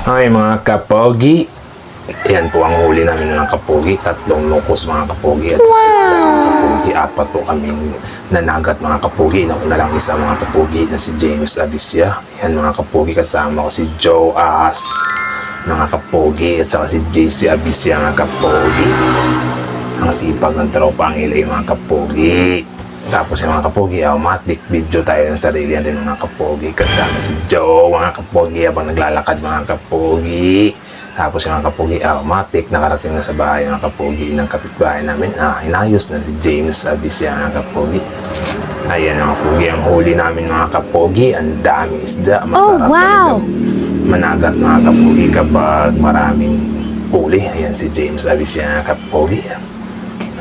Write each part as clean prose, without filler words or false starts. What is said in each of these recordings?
Hi mga kapogi. Yan po ang huli namin ng kapogi. 3 lukos mga kapogi at saka isda mga kapogi. 4 po kaming nanagat mga kapogi. Nauna lang isa mga kapogi na si James Abisya. Yan mga kapogi, kasama ko si Joe As mga kapogi at saka si JC Abisya mga kapogi. Ang sipag ng tropa ang ilay mga kapogi. Tapos yung mga kapogi, automatic video tayo ng sarili natin mga kapogi. Kasama si Joe mga kapogi habang naglalakad mga kapogi. Tapos yung mga kapogi, automatic nakarating na sa bahay mga kapogi ng kapitbahay namin. Inayos na si James Abisya mga kapogi. Ayan mga kapogi, ang huli namin mga kapogi. Ang daming isda, masarap talaga managat mga kapogi kapag maraming huli. Ayan si James Abisya mga kapogi.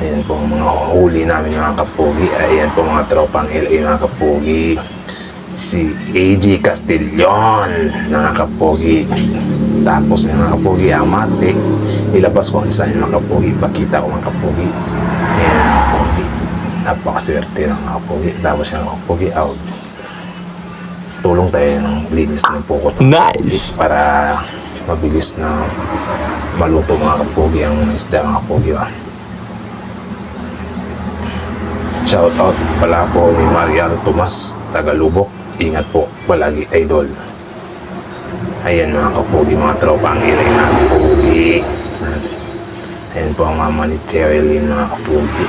Ayan po ang mga huli namin mga kapogi. Ayan po mga tropang LA mga kapogi. Si AG Castillon mga kapogi. Tapos yung mga kapogi, amatik. Nilabas ko ang isa yung mga kapogi. Pakita ko mga kapogi. Ayan mga kapogi. Napakaswerte ng mga kapogi. Tapos yung mga kapogi, out. Tulong tayo ng linis ng pukot. Nice! Para mabilis na maluto mga kapogi ang isda mga kapogi. Shout out pala ako ni Mariano Tomas, Tagalubok. Ingat po palagi, idol. Ayan mga kapogi, mga tropa ang ilay na kapogi. Ayan po ang mama ni Cherilyn mga kapogi.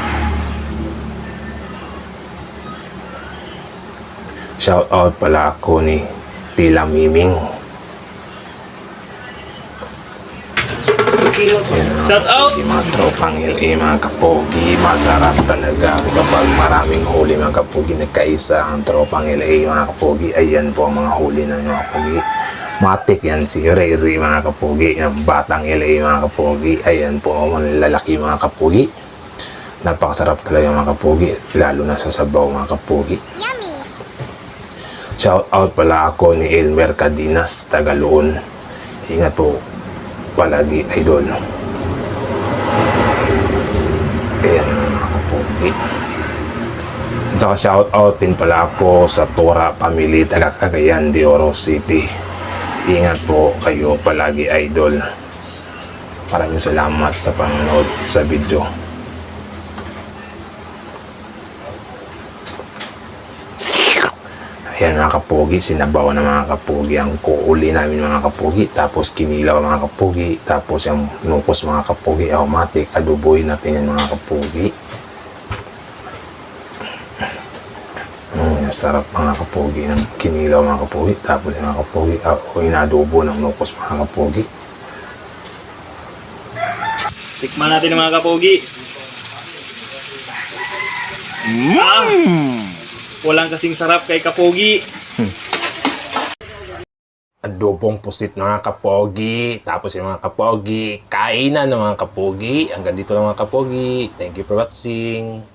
Shout out pala ako ni Tila Miming. Shout out! Si mga tropang LA mga kapogi, masarap talaga kapag maraming huli mga kapogi. Nagkaisa ang tropang LA mga kapogi. Ayan po ang mga huli ng mga kapogi. Matik yan si Ray Ray mga kapogi, yung batang LA mga kapogi. Ayan po ang mga lalaki mga kapogi. Napakasarap talaga mga kapogi, lalo na sa sabaw mga kapogi. Yummy! Shout out pala ako ni Elmer Cadinas, Tagaloon. Ingat po palagi, idol. Ayan mga kapogi. At saka shout out din pala ako sa Tora Family, taga Cagayan de Oro City. Ingat po kayo palagi, idol. Maraming salamat sa panonood sa video. Ayan mga kapogi, sinabaw na mga kapogi ang kuuli namin mga kapogi. Tapos kinilaw mga kapogi. Tapos yung nukos mga kapogi, automatic adoboy natin yan mga kapogi. Sarap mga kapogi ng kinilaw mga kapogi. Tapos yung mga kapogi, inadobo ng nukos mga kapogi. Tikman natin ang mga kapogi. Walang kasing sarap kay kapogi. Adobong pusit mga kapogi. Tapos yung mga kapogi, kainan ng mga kapogi. Hanggang dito lang mga kapogi. Thank you for watching.